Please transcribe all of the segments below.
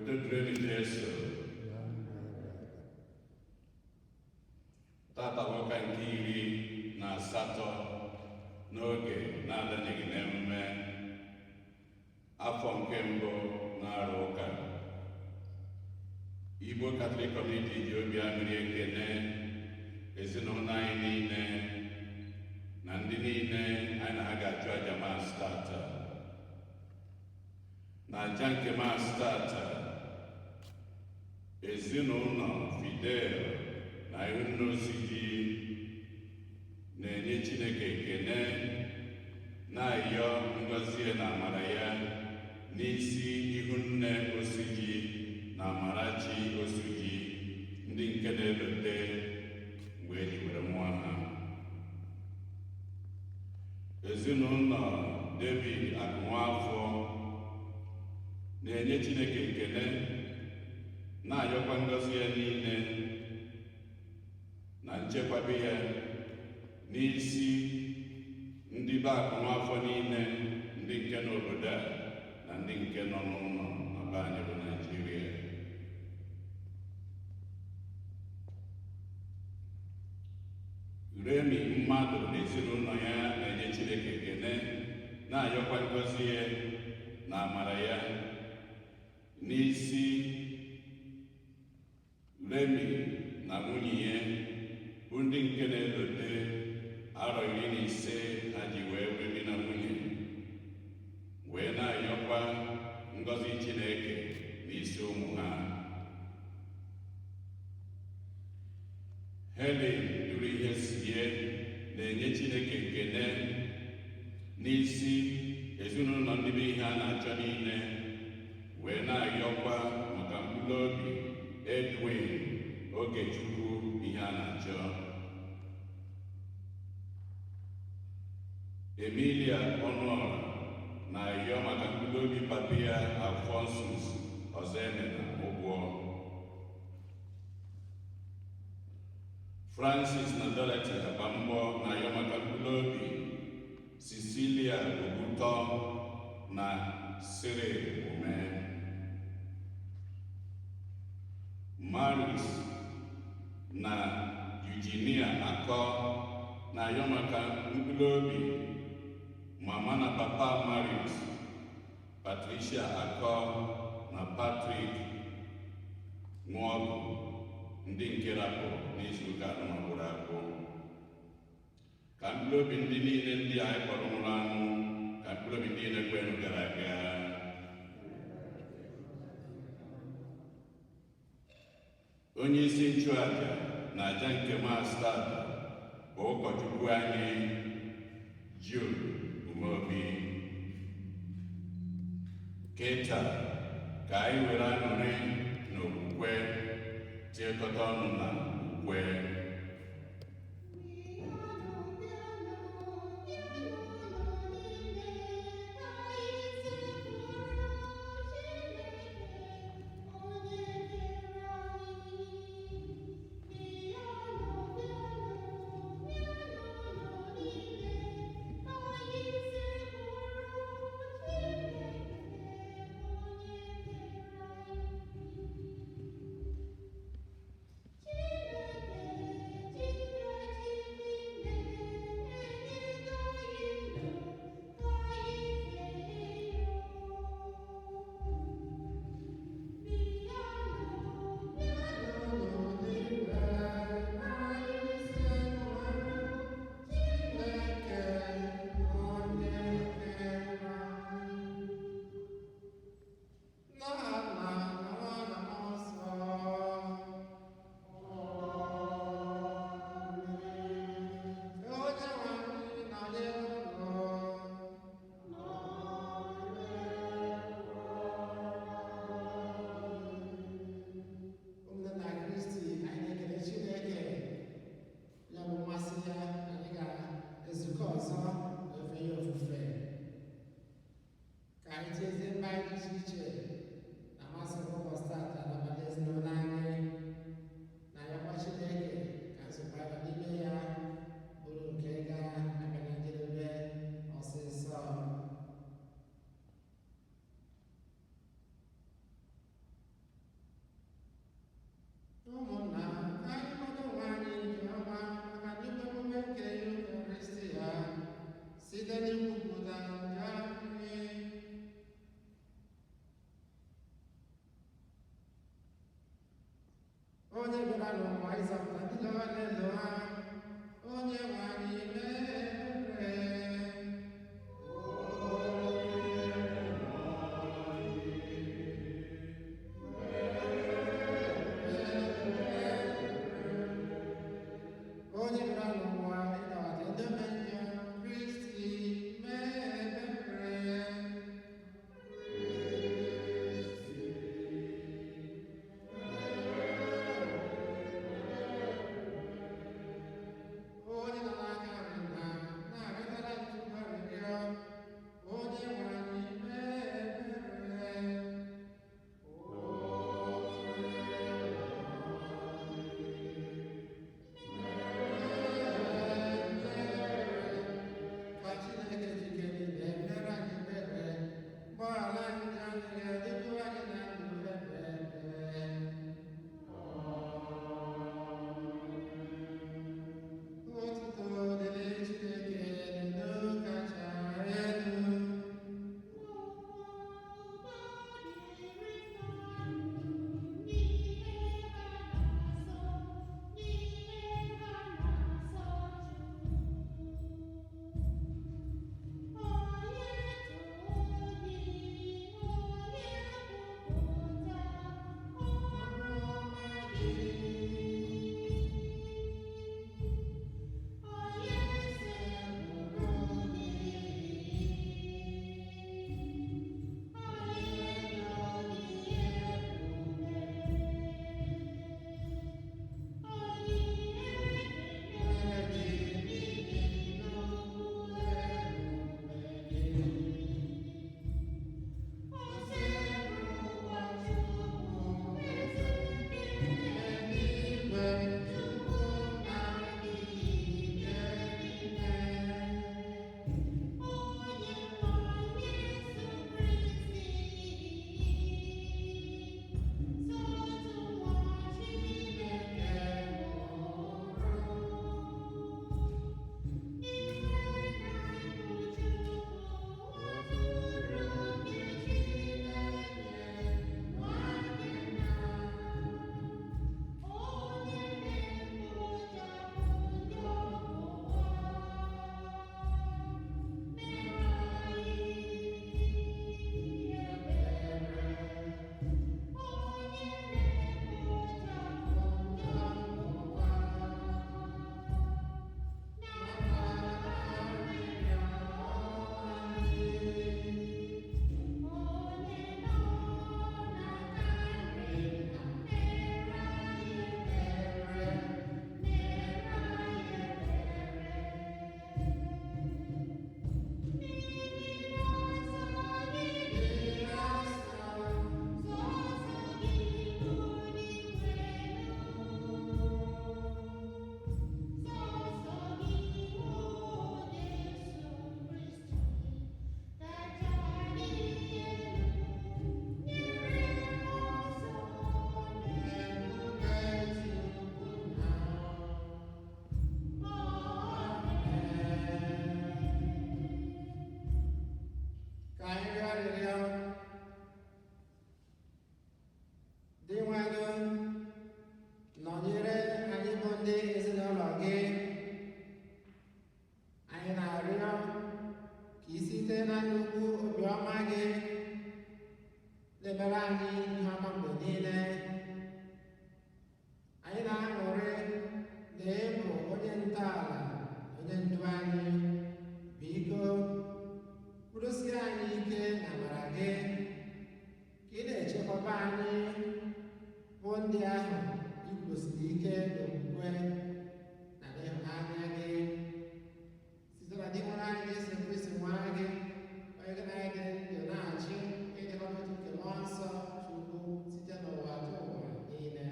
Wetodreni Jesu tata nwoke nke 18 n'oge na-adanyeghị n'emume afọ nke mbụ na-arụ ụka. Igbo Catholic Community ji obi aṅụrị ekene ezinụlọ anyị niile na ndị niile anyị na ha ga-achụ aja Maasị tata. Na aja nke Maasị tata, ezinụlọ Fidel na nnozi ji na-enye Chineke ekene na-ayọ ngọzi na amara ya n'isi ihu nne Osiji na Amarachi Osiji, ndị nke na-elote mgbe e jiwere mụọ ha. Ezinụlọ David Akụnwafọ na-enye Chineke ekene na-ayọkwa ngọzi ya niile na nchekwaba ya n'isi ndị be Akụnwafọ niile, ndị nke n'obodo a na ndị nke nọ n'ụlọ na be anyị bụ Naịjirịa. Remi mmadụ na ezinụlọ ya na-enye Chineke ekene na-ayọkwa ngọzi ya na amara ya n'isi Remi na nwunye ya bụ ndị nke na-elote arọ 15 ha ji wee di na nwunye, wee na-ayọkwa ngọzi Chineke n'isi ụmụ ha. Helen duru ihe sie na-enye Chineke ekene n'isi ezinụlọ ndị bụ ihe a na-achọ niile, wee na-ayọkwa maka mkpụrụ obi Edwin Ogechukwu ihe a na-achọ. Emilia Ọnụọra na-ayọ maka mkpụrụ obi papa ya Alphonsus Ọzọemena ụgwọ. Francis na Dorothy Abambọ na-ayọ maka mkpụrụ obi Cecilia Ogutọ na Cyril Ume. Maris na Eugenia Akọ na-ayọ maka mkpụrụ obi mama na papa Maris, Patricia Akọ na Patrick Nwogu, ndị nke rapụrụ n'izuụka anụmabụrụ abụọ. Ka mkpụrụ obi ndị niile ndị anyị kpọrọ nwụrụ anwụ, ka mkpụrụ obi niile kwenụ gara aga. Onye isi nchụaja na aja nke Maasị tata bụ ụkọchukwu anyị Jude Umeobi. Kịta ka anyị were aṅụrị na okwukwe tiekọta ọnụ na okwukwe. n'ụwa ịzọpụta ndị lọrọ n'elu ha. Onye nwe anyị mere. Onye bịara n'ụwa ịnọdụ ndị mmehie Kristi mere. Onye nọ n'aka nri na-arịọtara Chukwu arịrịọ. Onye nwe anyị mere. Ka Chineke jike niile mere anyị ebere, gbaghara anyị njọ anyị ga-edebe anyị na ndụ ebere. Otuto dịrị Chineke n'udo kacha elu. Ka anyị rịọ arịrịọ. Dị nwayọọ, nọnyere anyị bụ ndị ezinụlọ gị. Anyị na-arịọ ka ị site na nnukwu obiọma gị lebara anyị ihe ọma mgbe niile. Anyị na-aṅụrị na ị bụ onye ntọala, onye ndu anyị. Biko, kwudosie anyị ike na amara gị, ka ị na-echekwaba anyị bụ ndị ahụ i kwudosiri ike n'okwukwe na n'ịhụnanya gị. Site na dị nwere anyị Jesu Kristi nwa gị, onye gị na anyị dị ndụ na-achị ịdịkọ n'otu nke mmụọ nsọ Chukwu site n'ụwa ruo ụwa niile.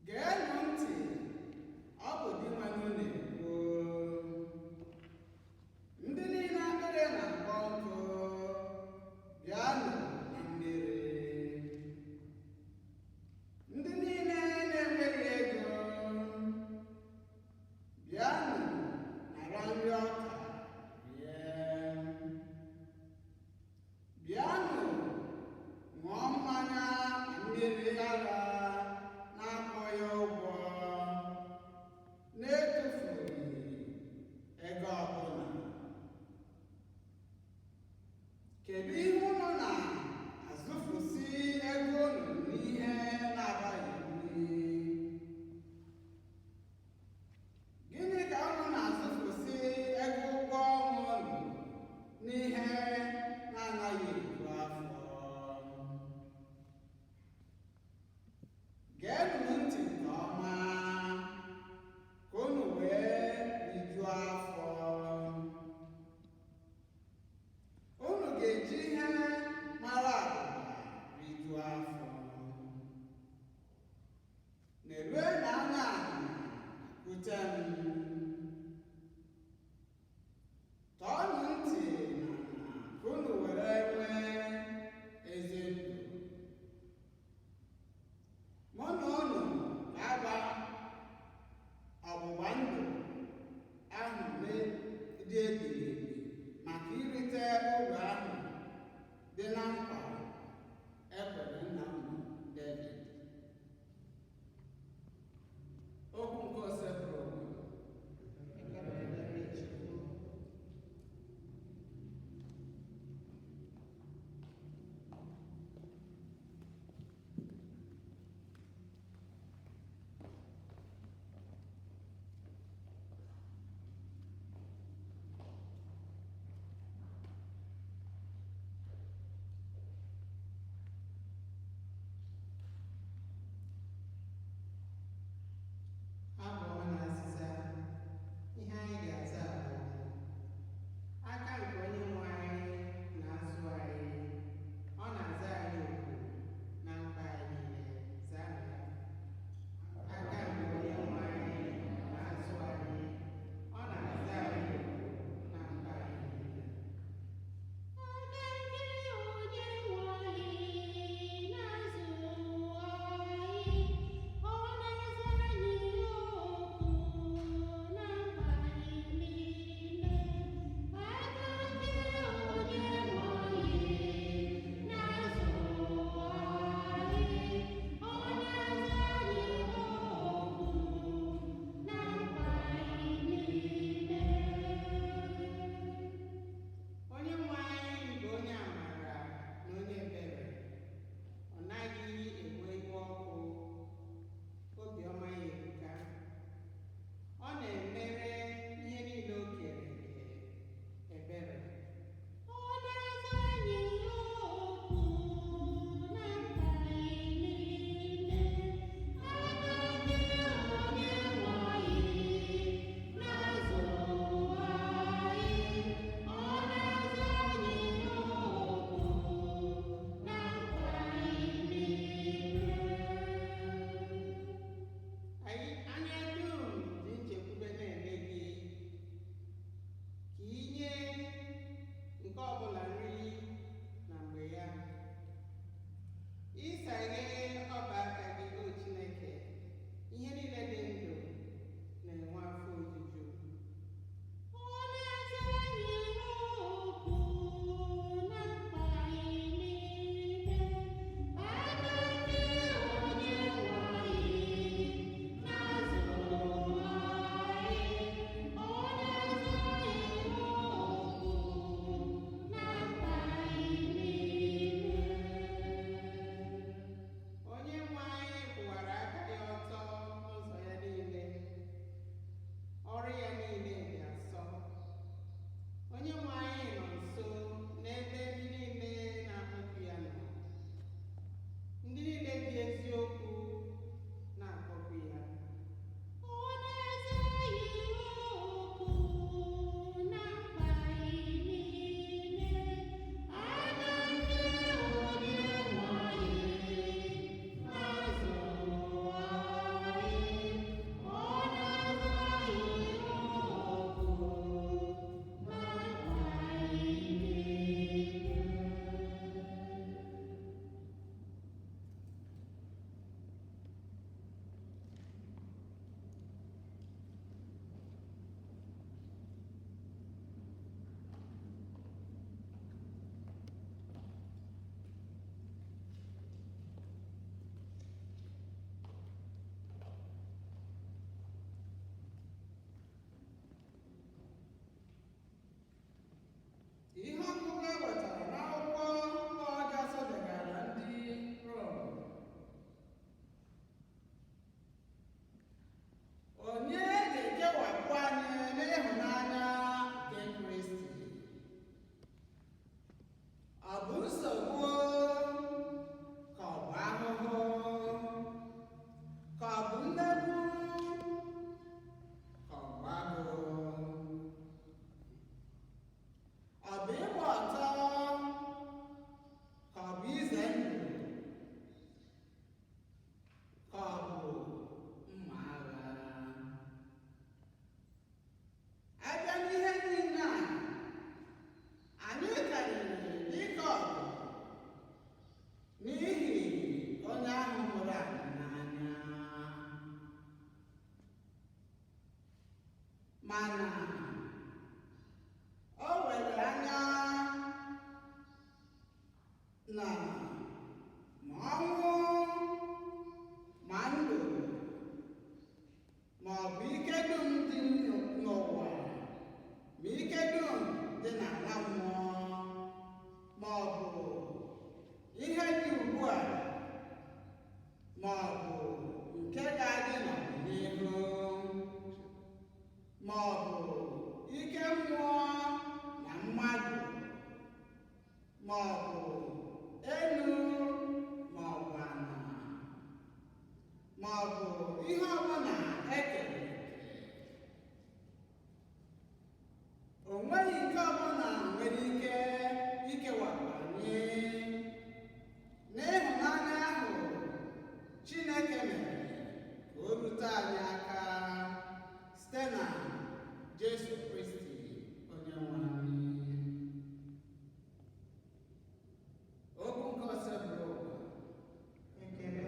Geenụ ntị, ọ bụ di nwanne na-ekwu. Ndị niile akpịrị na-akpọ nkụ, bịanụ na mmiri. Ndị niile na-enweghị ego, bịanụ nara nri ọka rie. Bịanụ ṅụọ mmanya na mmiri ara na-akwụghị ụgwọ, na-etufughị ego ọbụla. Kedu ihe unu na-azụfusi ego unu n'ihe na-abaghị uru? Gịnị ka unu na-azụfusi ego ụgwọ ọnwa unu n'ihe na-anaghị eju afọ? Geenụ ntị nke ọma ka unu wee rijuo afọ. Unu ga-eji ihe mara abụba rijuo afọ. Nerue n'anya kwute m. Tọọnụ ntị n'ala ka unu were nwee ezi ndụ. Mụ na unu ga-agba ọgbụgba ndụ ahụ dị ebighị ebi maka irite uru ahụ dị na nkwa ekwere nna m David. Okwu nke Osebụrụ mana o were anya na ma ọnwụ ma ndụ ma ọ bụ ike dum dị n'ụwa ma ike dum dị n'ala mmụọ ma ọ bụ ihe dị ugbu a ma ọ bụ nke ga-adị n'ọdịnihu ma ọ bụ ike mmụọ na mmadụ ma ọ bụ elu ma ọ bụ ala ma ọ bụ ihe ọbụla ekere o nweghị ike ọbụla nwere ike ikewapụ anyị n'ịhụnanya ahụ Chineke mere ka o rute anyị aka site na Jesu Kristi onye nwe anyị. Okwu nke ose bụrụ ụwa ekele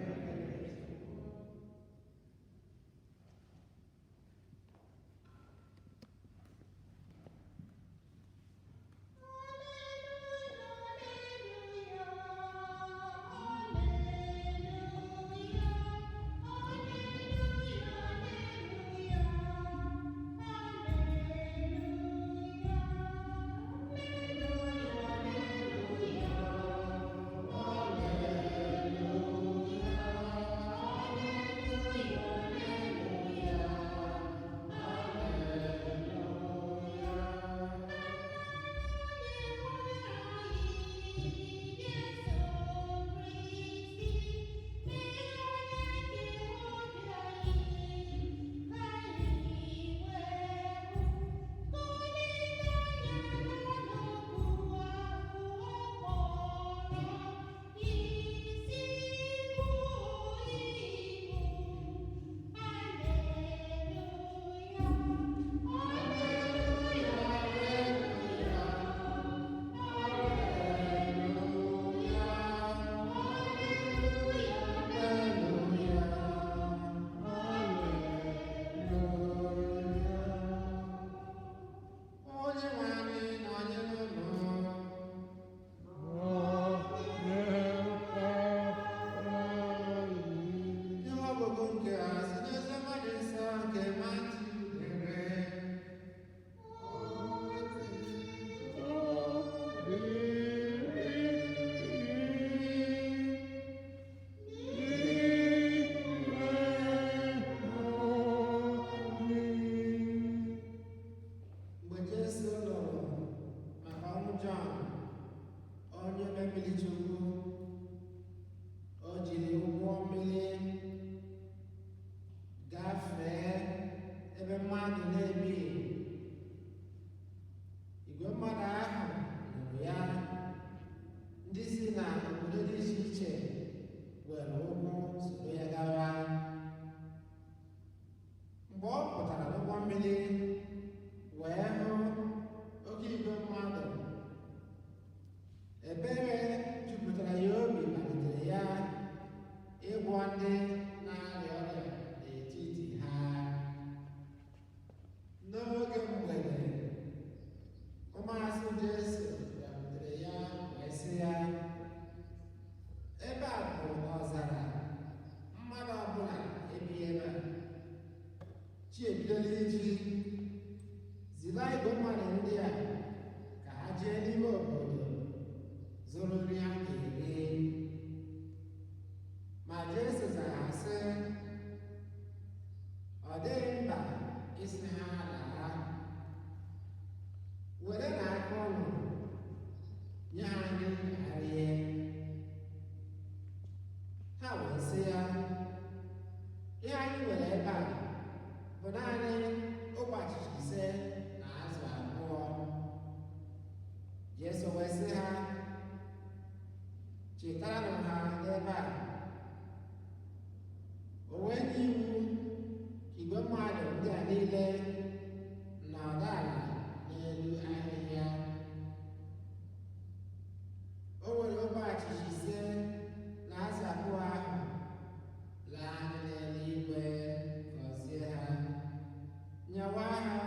nyawa ha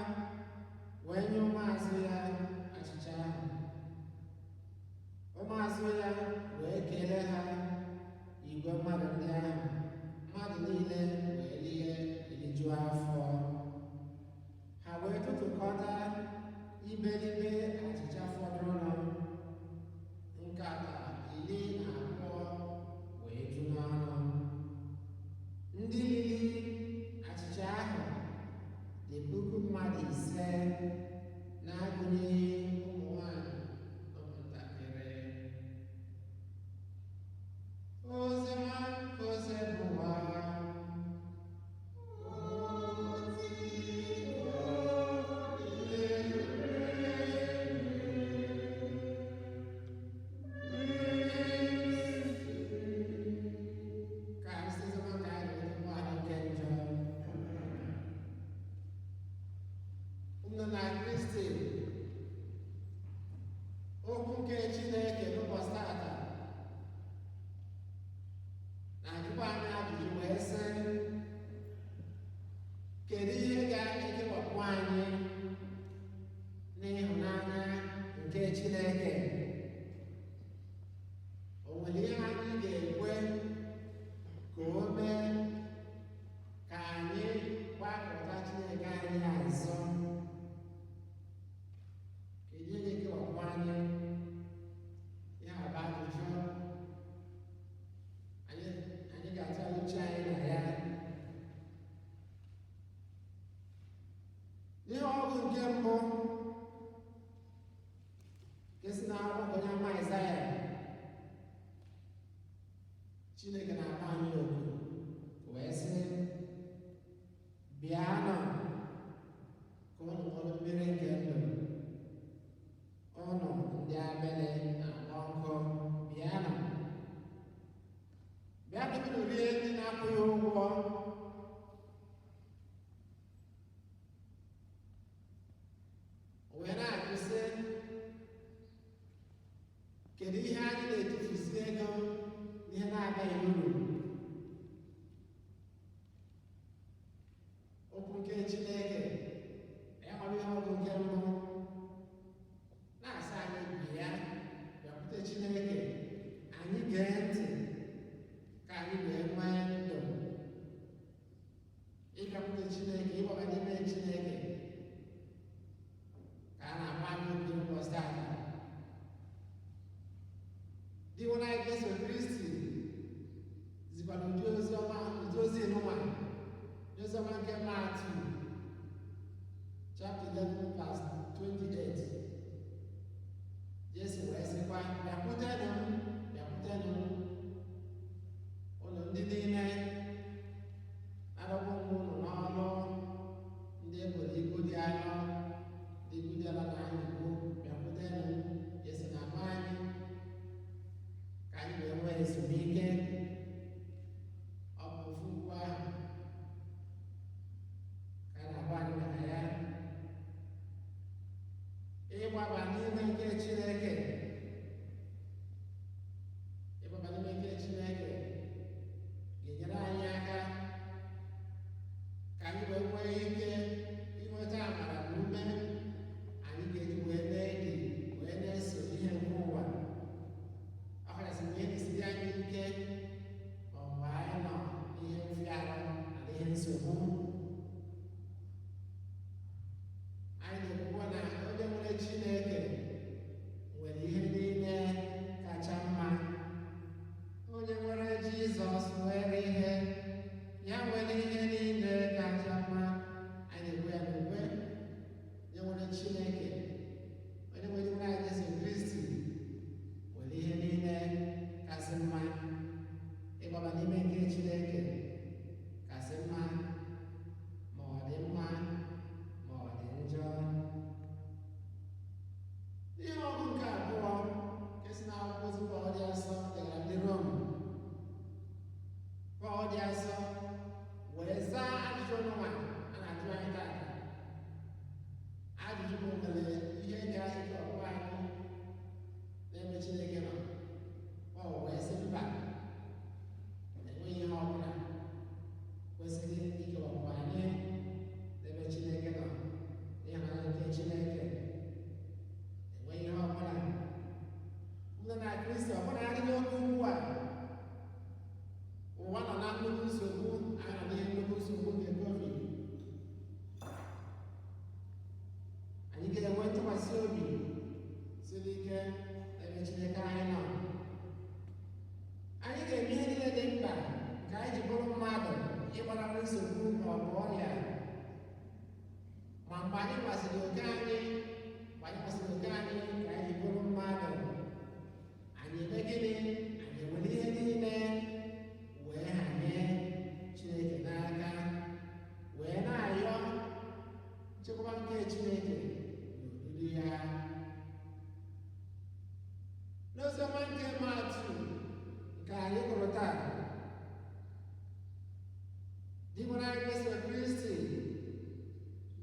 ọgụ nke mbụ nke si n'akwụkwọ onye ama Aịzaya, Chineke na-akpọ anyị oku wee sị, bịanụ ka unu ṅụrụ mmiri nke ndụ, unu ndị agbịrị na-akpọ nkụ, bịanụ ka unu rie nri na-akwụghị ụgwọ. Wee na-ajụ sị, kedu ihe anyị na-etufusi ego n'ihe na-abaghị uru? Okwu nke Chineke enweghị ihe ọgụ nke mbụ na-asa anyị bịa bịakwute Chineke, anyị gee ntị ka anyị wee nwee ndụ. Ịbịakwute Chineke, ịgbaba n'ime Chineke ka a na-agba anyị obi ụbọchị taa. Dị nwere anyị Jesu Kristi zikwara ụdị ozi ọma, ụdị ozi ịnụnwa, ozi ọma nke Matthew chapter 11 verse 28. Jesu wee sịkwa, bịakwutenụ m, bịakwutenụ m, ụlọ ndị niile na-adọgbu onwe unu n'ọrụ, ndị eboro ibu dị arọ, ndị ibu dị arọ na anyị ibu, bịakwutenụ m. Jesu na-agba anyị ka anyị wee nwee ezumike. Ọ bụ ofu ugwu ahụ ka a na-agba anyị maka ya, ịgbaba n'ime nke Chineke. Ịgbaba n'ime nke Chineke ga-enyere anyị aka ka anyị wee nwee ike inweta amara na ume anyị ga-eji wee na-edi wee na-eso ihe nke ụwa. Ọ kachasị mgbe ihe na-esiri anyị ike, ma ọ mgbe anyị nọ n'ihe mfiarụ na ihe nsogbu. Anyị na-ekwukwa na onye nwere Chineke nwere ihe niile kacha mma. Onye nwere Jizọs nwere ihe, ya nwere ihe niile kacha mma. Anyị na-ekwu ya n'okwe. Onye nwere Chineke, onye nwere anyị Jesu Kristi nwere ihe niile kasị mma. Ịgbaba n'ime nke Chineke kasị mma, ma ọ dị mma ma ọ dị njọ. Ihe ọgụ nke abụọ nke si n'akwụkwọ ozi Pọl dị Asọ degara ndị Rom. Pọl dị Asọ wee zaa ajụjụ ọnụnwa a na-ajụ anyị taata. Ajụjụ bụ nwere ihe ga-ahịta ọgwụ anyị n'ebe Chineke nọ. Pọl wee sị, mba, enweghị ihe ọbụla kwesịrị ikewapụ anyị n'ebe Chineke nọ, n'ịhụnanya nke Chineke. Enweghị ihe ọbụla. Ndị na Kristi ọbụla adị n'oge ugbu a, ụwa nọ na nnukwu nsogbu, anyị nọ n'ihe nnukwu nsogbu nke COVID. Anyị ga-enwe ntụkwasị obi siri ike n'ebe Chineke anyị nọ. Anyị ga-eme ihe niile dị mkpa nke anyị ji bụrụ mmadụ ịgbanarị nsogbu ma ọ bụ ọrịa. Ma mgbe anyị gbasiri oke anyị, ka anyị ji bụrụ mmadụ, anyị eme gịnị? Anyị ewere ihe niile wee hanye Chineke n'aka, wee na-ayọ nchekwaba nke Chineke n'odudu ya. N'oziọma nke Matthew nke anyị gụrụ taa, dị nwere anyị Jesu Kristi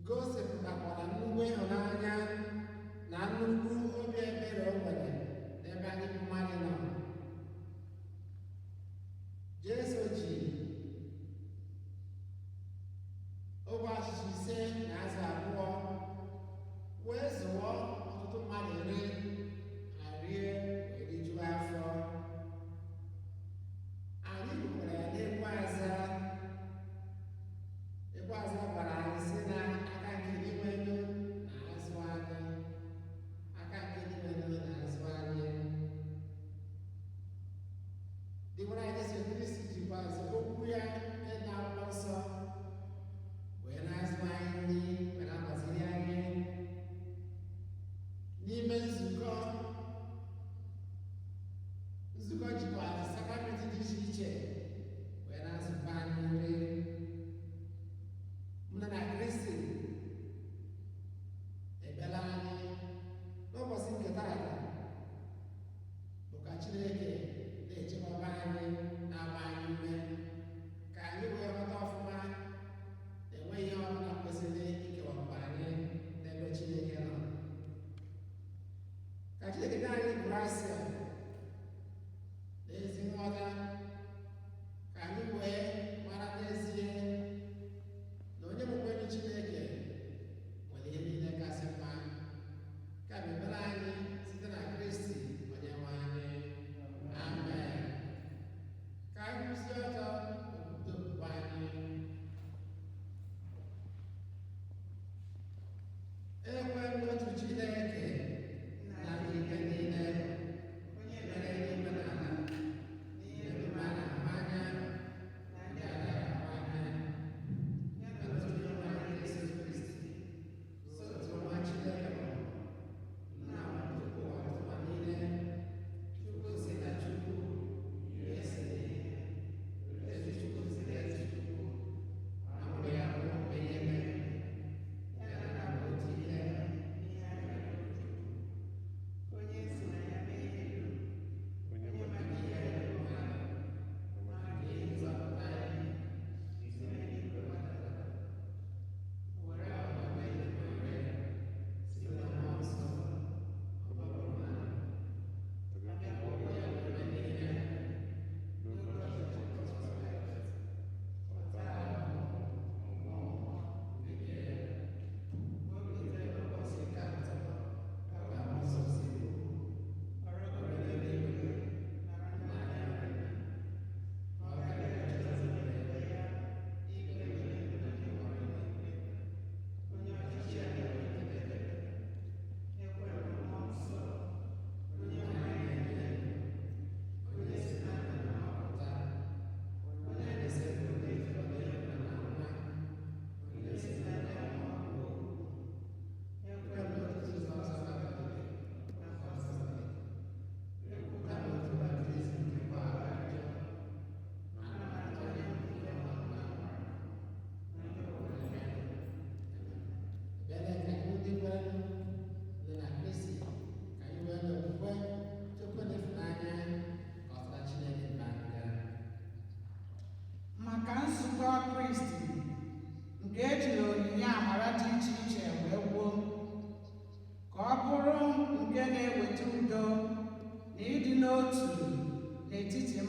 gosipụtakwara nnukwu ịhụnanya na nnukwu obi ebere o nwere n'ebe anyị bụ mmadụ nọ. Jesu ji ogbe achịcha 5 na azụ 2 wee zụọ ọtụtụ mmadụ iri, ha rie wee rijuo afọ. Anyị gụkwara ya n'ekwe aza. Ekwe aza gwara anyị sị na aka nke eluigwe na-azụ anyị, aka nke eluigwe na-azụ anyị. Dị nwere anyị Jesu Kristi jikwazi okwu ya nke na-akwụkwọ nsọ wee na-azụ anyị nri, wee na-agbaziri anyị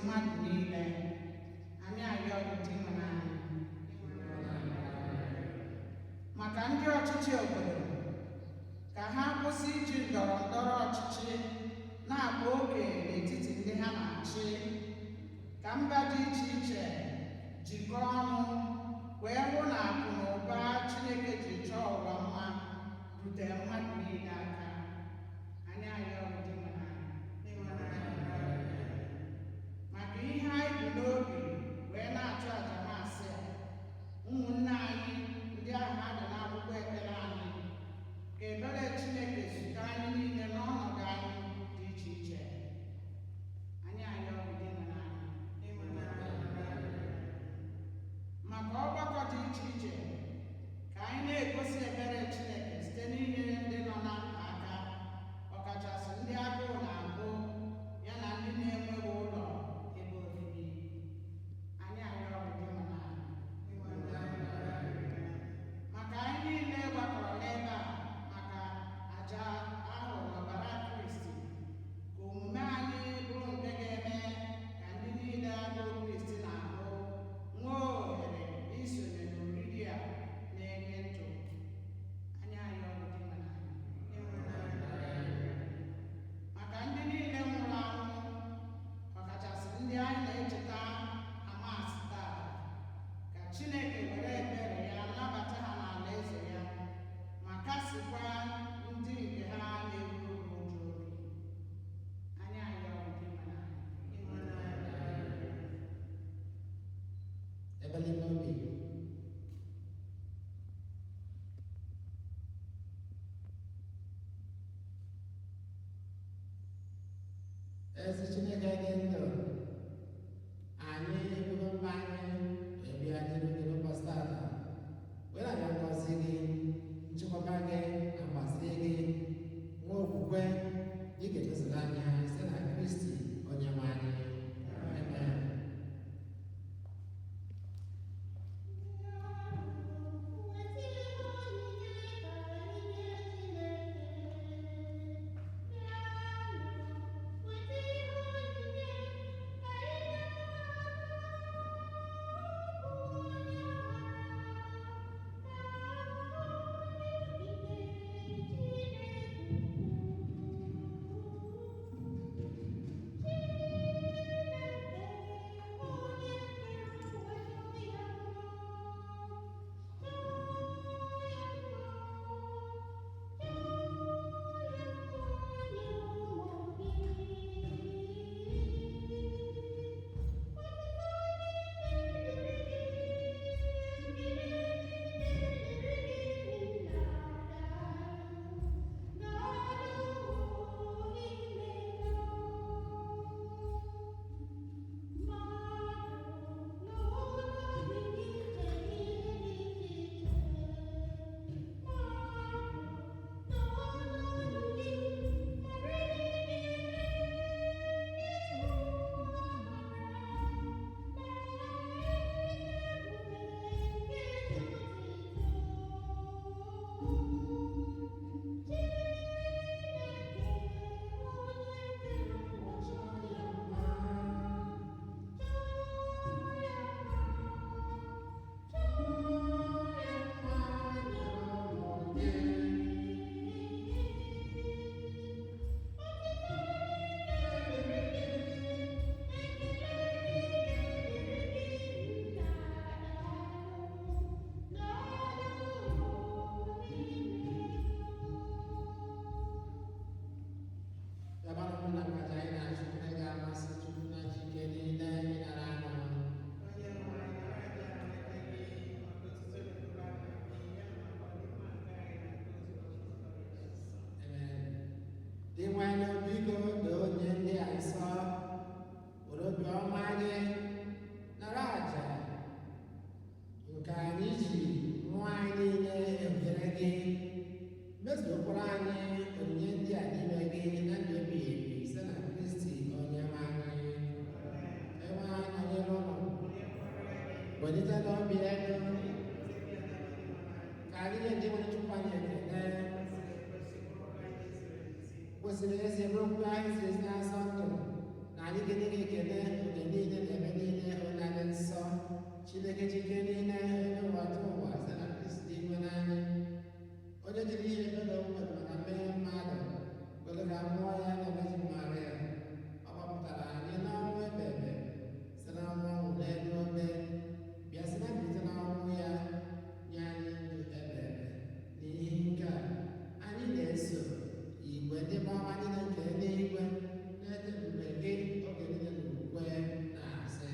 mmadụ niile, anyị arịọ gị dị ịhụnanya. Maka ndị ọchịchị obodo, ka ha kwụsị iji ndọrọ ndọrọ ọchịchị na-akpa oke n'etiti ndị ha na-achị, ka mba dị iche iche jikọọ ọnụ wee hụ na akụ na ụba Chineke ji chọọ ụwa mma rutere mmadụ niile aka. Anyị arịọ gị dị ịhụnanya. Maka ihe anyị bụ n'obi wee na-achụ àjà maasị a, ụmụnne anyị ndị ahụ ha dị n'akwụkwọ ekpere anyị, ka ebere Chineke zute anyị niile n'ọnọdụ anyị dị iche iche. Anyị arịọ gị dị ịhụnanya. Maka ọgbakọ dị iche iche, ka anyị na-egosi ebere Chineke site n'inyere ndị nọ na mkpa aka, ọkachasị ndị agụụ na-agụ ya na ndị na-enweghị ụlọ ebe obibi. Anyị arịọ gị dị ịhụnanya. Maka anyị niile gbakọrọ n'ebe a maka àjà ahụ n'ọbara Kristi, ka omume anyị bụrụ nke ga-eme ka ndị niile agụụ Kristi na-agụ nwee ohere isonye n'oriri a na-enye ndụ. Anyị arịọ gị dị ịhụnanya. Maka ndị niile nwụrụ anwụ, ọkachasị ndị anyị na-echeta amasị taa, ka Chineke were ebere ya nabata ha n'ala eze ya, ma kasịkwa ndị nke ha na-eru ụjụ obi. Anyị arịọ gị dị ịhụnanya. Ebele n'obi. Ezi Chineke dị ndụ, anyị ebubo mba anyị ebia dịrị gị n'ụbọchị tata, were arịọ ngọzi gị, nchekwaba gị, agbasi gị, nwa okwukwe ị ga-etozila anyị ha site na Kristi onye nwe anyị. Amen. kwesịrị ezi ebe okwu anyị si ezi na-asọ ndụ na anyị ga-enye gị ekele oge Chineke chike niile onye ụwata ụwa site na Kristi igwe n'anya onye jiri ihe edodo mmadụ mana mee mmadụ kwere ka mmụọ ya na Virgin Maria ọ gbapụtara anyị n'ọnwụ ebebe site na ọnwụ ọnwụ n'elu obe bịa si na mbilite n'ọnwụ ya nye anyị ndụ ebebe n'ihi nke a anyị na-eso igwe ndị mama niile nke eluigwe na-ete ebube gị oge niile n'ukwe na-asị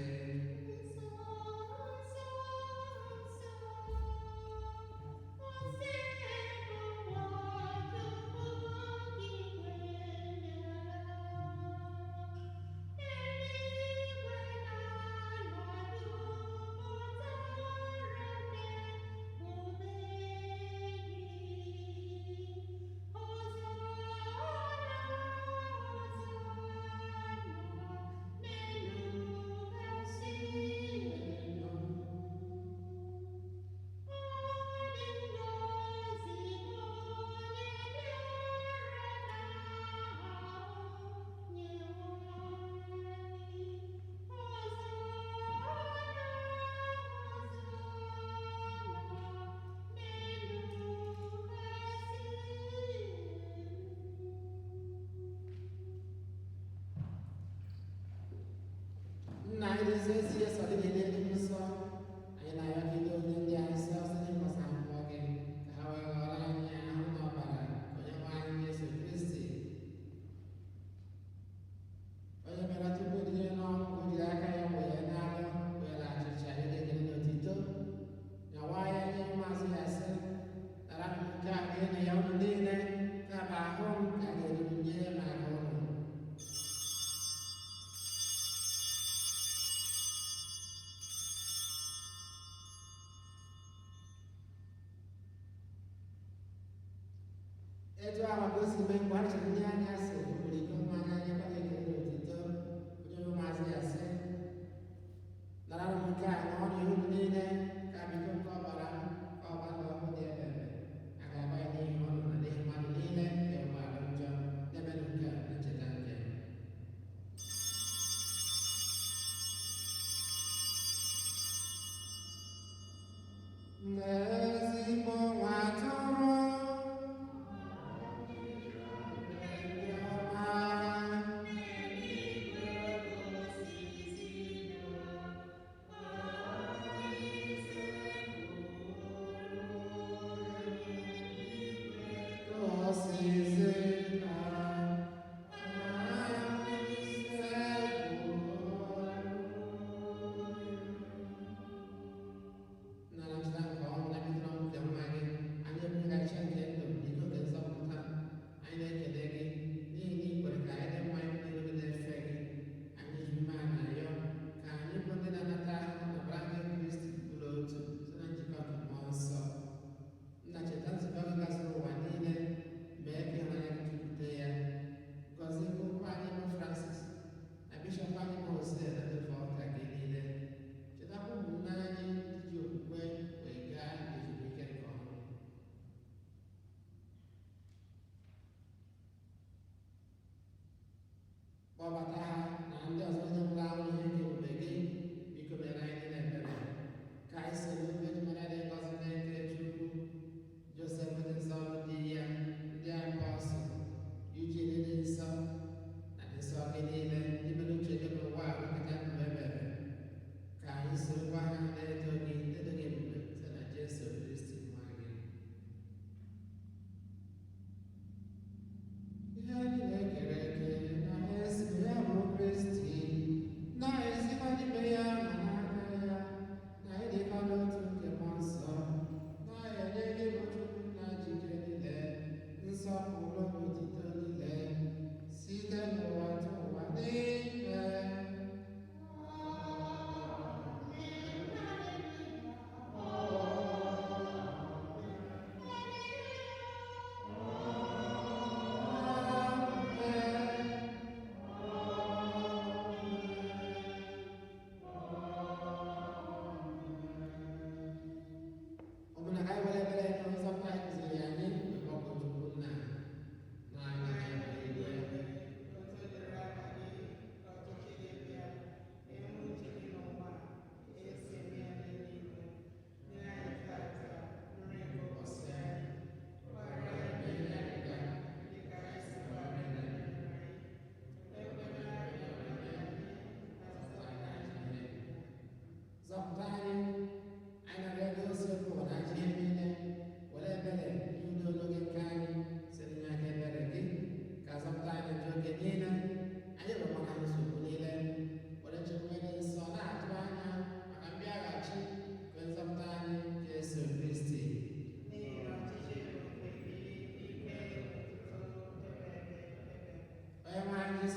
nna anyị na-ezi ezi ya sọ dị n'elu nsọ anyị na-arịọgide onye ndị anyị nsọ site n'ịkwasa mmụọ gị ka ha wee ghọrọ anyị ahụ na ọbara onye nwe anyị Yesu Kristi onye mere tupu dinye n'ọnwụ ka o jiri aka ya wee na-alụ were achịcha ihe ekele n'otito nyawa ya nye maazị ya sị tara nke a ga na ya unu niile ka bụ ahụ m ka ga-eruru nye ma ahụ unu etu ahụ ka o si mee mgbe a chọrọ ndị anya sị nwere ike mmanya anya kpata ekele n'otito onye bụ maazị ya sị nara m nke a ṅụọ n'ihu unu niile ka biko nke ọbara m ka ọgbara ọhụụ dị ebebe a ga-agba ya n'ihi ọnụ na n'ihi mmadụ niile ga-enwe arụ njọ n'emenụ nke a na ncheta nke n'ezigbo nwa atụrụ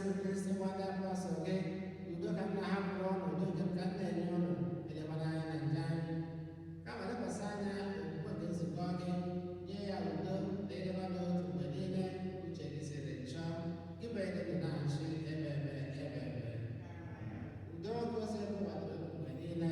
Yesu Kristi nwata apọstọl gị udo ka m na-ahapụrụ ọnụ udo nke m ka m na-enye ụnụ edebara anya na nje anyị kama lekwasị anya okwukwe nke nzukọ gị nye ya udo na ịdịba n'otu mgbe niile uche gị siri chọọ gị bụ edebe na-achị ebe udo gosi ekwuwadoro mgbe niile.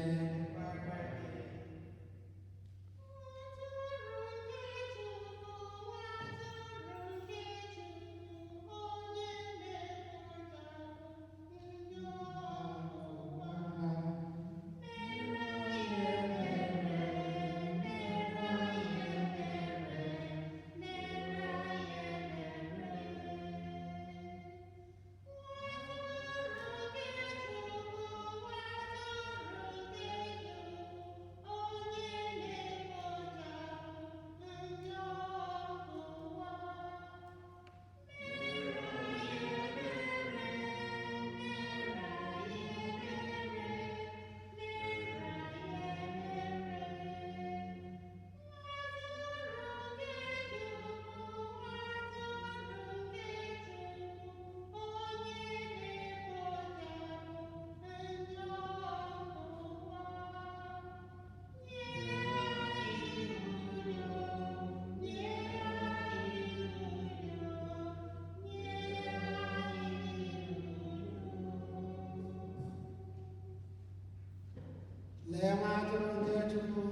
Lee nwa atụrụ nke Chukwu,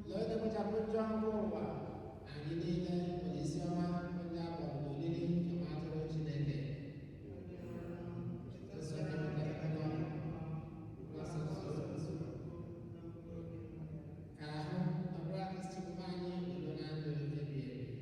lee onye kpochapụ njọ nke ụwa, anyị niile nwere isi ọma onye akpọrọ n'olili nke nwa atụrụ Chineke. Ka ahụ ọbụla Kristi bụ anyị udo na ndụ ebighị ebi.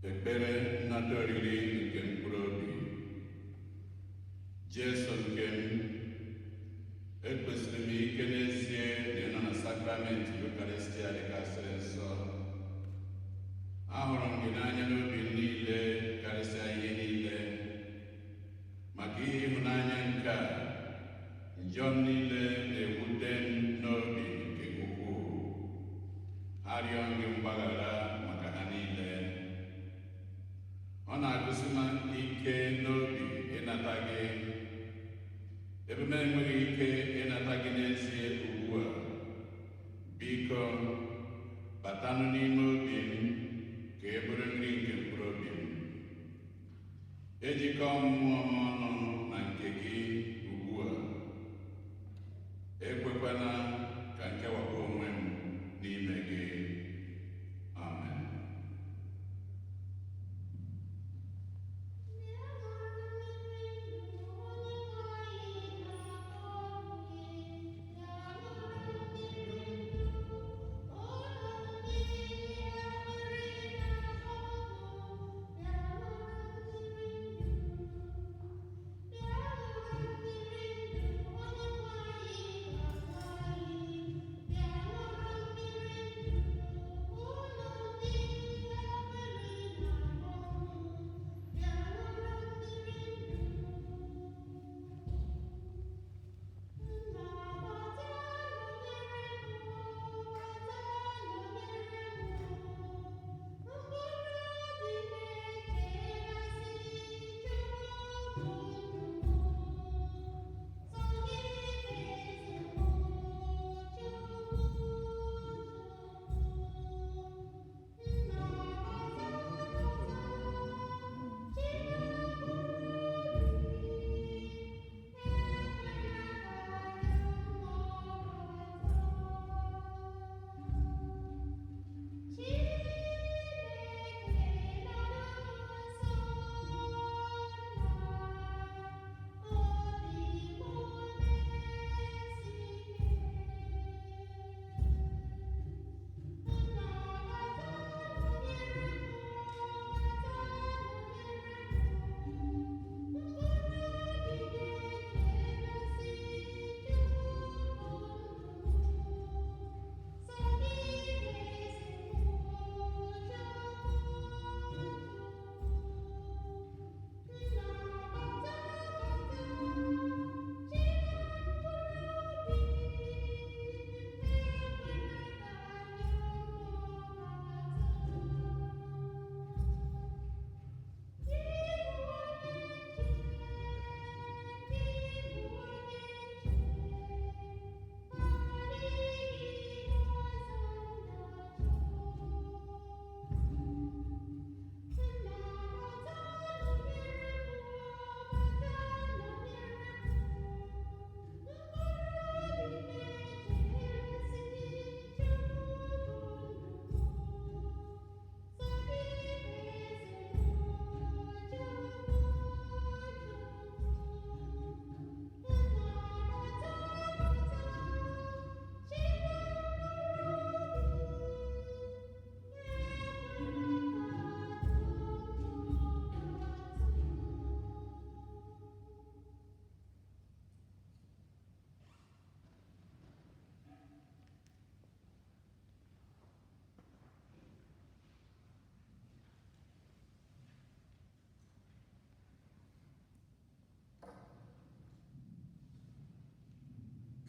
Ekpere nnata oriri nke mkpụrụ obi. Jesu nke m, ekwesịrị m ike n'ezie na ịnọ na sakramenti Eucharistia dịgasịrị nsọ. Ahụrụ m gị n'anya n'obi niile karịsịa ihe niile. Maka ihe ịhụnanya nke a, njọ niile na-ewute m n'obi nke ukwuu. Arịọ m gị mgbaghara maka ha niile. Ọ na-agụsi m ike n'obi ịnata gị, ebe m enweghị ike ịnata gị n'ezie ugbu a. Biko, batanụ n'ime obi m ka e bụrụ nri nke mkpụrụ obi m. Ejikọ mmụọ m ọnụ na nke gị ugbu a. Ekwekwana ka nkewapụ onwe m n'ime gị. Amen.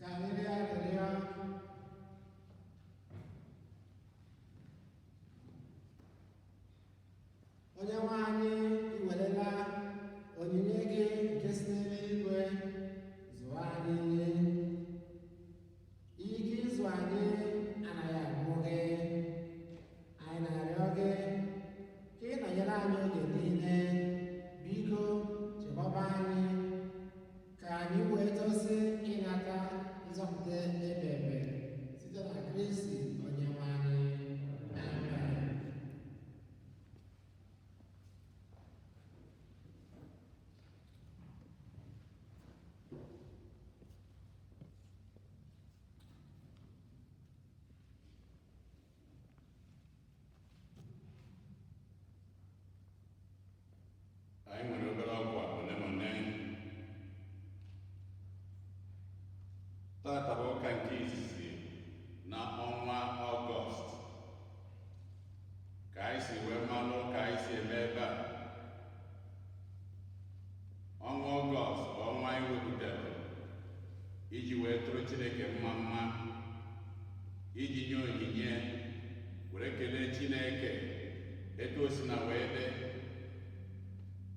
ka anyị rịọ arịrịọ. Onyenwe anyị, i werela onyinye gị nke si n'eluigwe zụọ anyị. Ike ịzụ anyị anaghị agwụ gị. Anyị na-arịọ gị ka ị nọnyere anyị oge niile. Biko chekwaba anyị ka anyị wee tosi ịnata nzọpụta ebebe site na Kristi Onyenwe anyị. Amen. Anyị nwere obere ọgwụ ole ma ole. Tata bụ ụka nke izizi na ọnwa Ọgọst ka anyị si wee malụ ka anyị si eme ebe a. Ọnwa Ọgọst bụ ọnwa anyị wepụtara iji wee tụrụ Chineke mma, iji nye onyinye, were kelee Chineke etu o si na wee dị.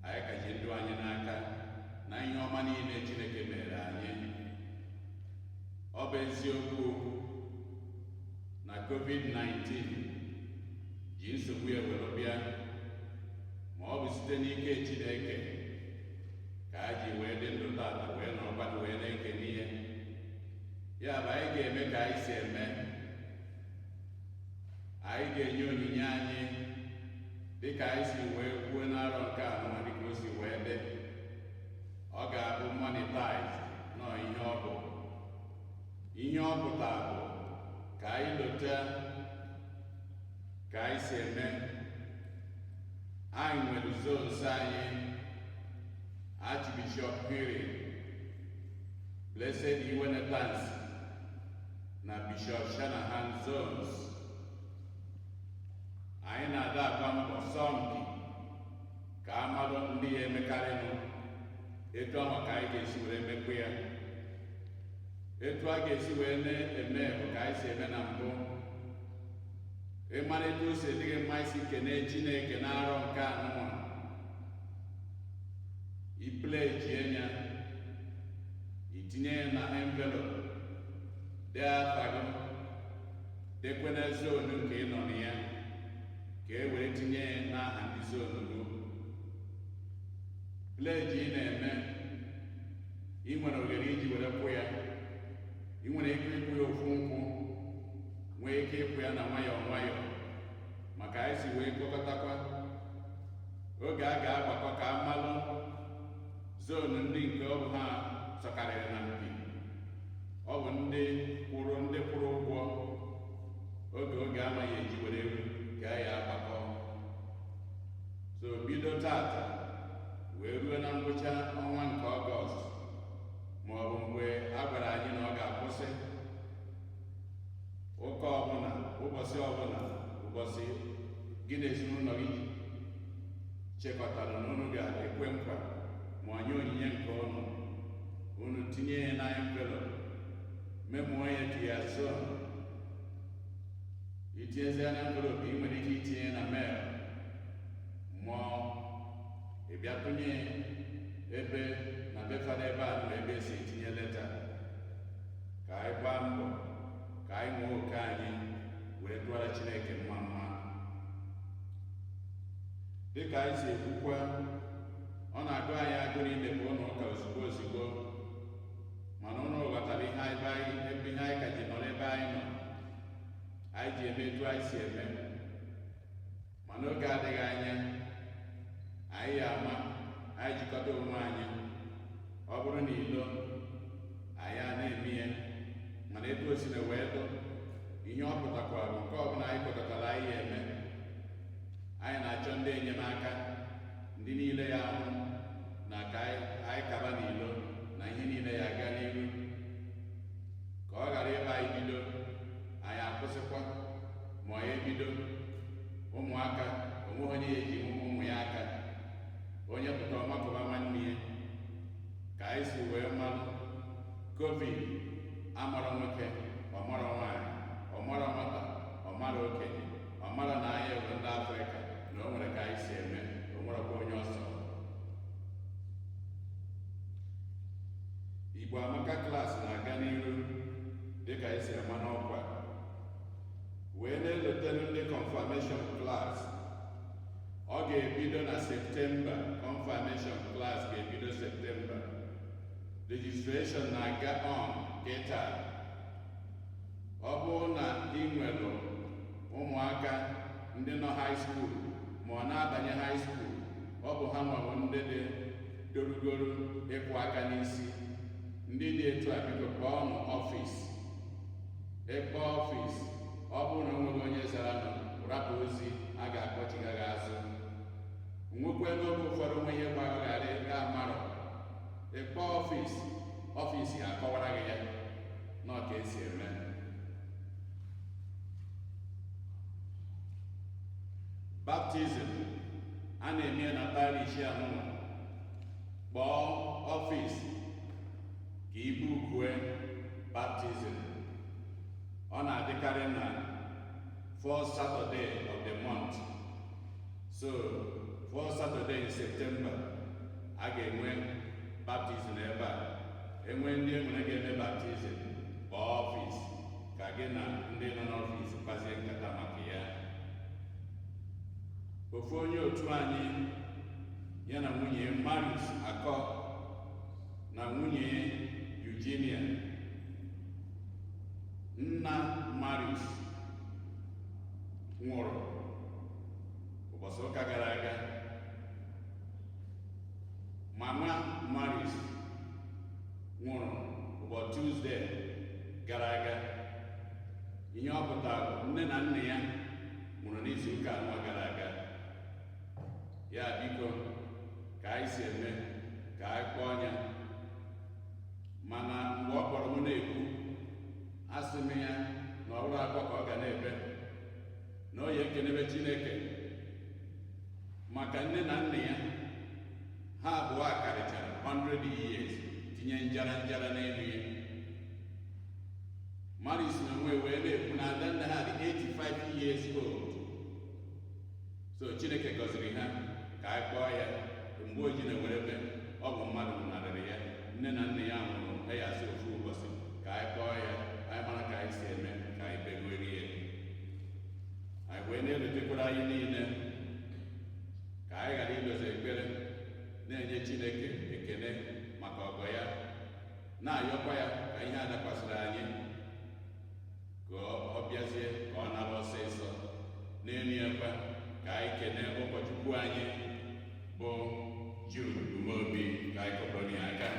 Anyị ka ji ndụ anyị n'aka na ihe ọma niile Chineke mere anyị. Ọ bụ eziokwu na COVID-19 ji nsogbu ya were bịa, ma ọ bụ site n'ike Chineke ka a ji wee dị ndụ tata wee nọrọkwanụ wee na-ekele ihe. Ya bụ anyị ga-eme ka anyị si eme. Anyị ga-enye onyinye anyị dịka anyị si wee kwuo n'arọ nke a nwa dịka o si wee dị. Ọ ga-abụ monetize nọ ihe ọ bụ. Ihe ọ pụta bụ ka anyị lota ka anyị si eme. Anyị nwere zones anyị, Archbishop Henry, Blessed Iwenetans na Bishop Shanahan zones. Anyị na-ada agba mbọ sọmpi ka amadụ ndị ya emekarịnụ etu ahụ ka anyị ga-esi were mekwa ya. Etu a ga-esi wee na-eme bụ ka anyị si eme na mbụ. Ịmara etu o si dịghị mma isi kenee Chineke na-arọ nke anụnwa. Ipulejie ya, itinye ya na envelope, dee afa gị, dekwe na zonu nke ị nọ na ya, ka e were tinye ya n'aha ndị zonu gị. Pleji ị na-eme, ị nwere ohere iji were kwụ ya. Ị nwere ike ịkwụ ya ofu nkwụ, nwee ike ịkwụ ya na nwayọọ nwayọọ, maka anyị si wee kpọkọtakwa oge a ga-agbakọ ka amalụ zonu ndị nke ọ bụ ha sọkarịrị na mpi. Ọ bụ ndị kwụrụ ụgwọ oge amaghị eji were gaa ya agbakọ. So bido tata wee ruo na ngwụcha ọnwa nke Ọgọst, ma ọ bụ mgbe a gwara anyị na ọ ga-akwụsị. Ụka ọbụla, ụbọchị ọbụla, ụbọchị gị na ezinụlọ gị chekọtara na unu ga-ekwe nkwa ma onye onyinye nke unu tinye ya na envelope, memuo ya to ya zone. Itinyezie na envelope, ị nwere ike itinye na mail, mmụọ ịbịa tụnye ebe na befada ebe a nọ ebe esi etinye leta. Ka anyị gbaa mbọ ka anyị nwee oke anyị were tụọra Chineke mma. Dịka anyị si ekwukwa, ọ na-agụ anyị agụ n'idebe ụlọ ụka ozugbo, mana ụlọ ghọtara ihe anyị ka ji nọrọ ebe anyị nọ. Anyị ji eme etu anyị si eme, ma n'oge adịghị anya anyị ya ama anyị jikọta onwe anyị. Ọ bụrụ na ilo anyị a na-eme ya, mana etu o si na wee dụ ihe ọ pụtakwa bụ nke ọbụla anyị kpọkọtara anyị eme. Anyị na-achọ ndị enyemaka, ndị niile ya ahụ na ka anyị kaba n'ilo na ihe niile ya aga n'ihu, ka ọ ghara ebe anyị bido anyị akwụsịkwa, ma ọ ya ebido ụmụaka onwe onye ya eji ụmụ ya aka, onye pụta ọmakụba nwanne ya. Ka anyị si wee malụ COVID amara nwoke, ọmara nwaanyị, ọmara nwata, ọmara okenye, ọmara na anyị bụ ndị Afrịka na o nwere ka anyị si eme, o nwerekwa onye ọsọ. Igbo Amaka klaasị na-aga n'iru dịka esi ama n'ọkwa, wee na-elotere ndị confirmation klaasị. Ọ ga-ebido na Septemba. Confirmation class ga-ebido Septemba. Registration na-aga on kịta. Ọ bụrụ na ị nwere ụmụaka ndị nọ high school ma ọ na-abanye high school, ọ bụ ha nwere ndị dị dorugoro ịkwụ aka n'isi. Ndị dị etu a biko kpọọ ọnụ ọfịs. Ịkpọ ọfịs, ọ bụrụ na o nwere onye zara nọ, rapụ ozi, a ga-akpọchiga gị azụ. Nwekwe n'oge ụfọdụ nwe ihe gbagharị ga-amarọ, ịkpọ ọfịs akọwara gị ya na ọ ka esi eme. Baptizim a na-eme na parish anụnwa. Kpọọ ọfịs ka ibu ukwe baptizim. Ọ na-adịkarị na 4th Saturday of the month. So 4th Saturday in September, a ga-enwe baptizim ebe a. Enwe ndị enwere ga-eme baptizim, kpọọ ọfịs ka gị na ndị nọ n'ọfịs kpazie nkata maka ya. Ofu onye otu anyị ya na nwunye Marius Akọ na nwunye Eugenia, nna Marius nwụrụ ụbọchị ụka gara aga. Mama Marius nwụrụ ụbọchị Tuesday gara aga. Ihe ọ pụtara nne na nna ya nwụrụ n'izu ụka anọ gara aga. Ya biko ka anyị si eme ka anyị kpọọ ya, mana mgbe ọ kpọrọ m na-ekwu, asị m ya na ọ bụrụ akwa ka ọ ga na-ebe, na o yi ekenebe Chineke maka nne na nna ya ha abụọ akarịchara 100 years, tinye njara n'elu ya. Marius na onwe wee na-ekwu na ada nna ha dị 85 years old. So Chineke gọziri ha ka anyị kpọọ ya. Mgbe o ji na-ewere ebe ọ bụ mmadụ nwụnarịrị ya, nne na nna ya nwụrụ ya asị ofu ụbọchị, ka anyị kpọọ ya, anyị mara ka anyị si eme ka anyị begorie ya. Anyị wee na-elotekwara anyị niile ka anyị ghara idozi ekpere, na-enye Chineke ekele maka ọgọ ya, na-ayọkwa ya ka ihe a dakwasịrị anyị ka ọ bịazie ka ọ nara ọsịsọ. N'elu ya kwa ka anyị kelee ụkọchukwu anyị bụ Jude Umeobi, ka anyị kọrọ ya aka.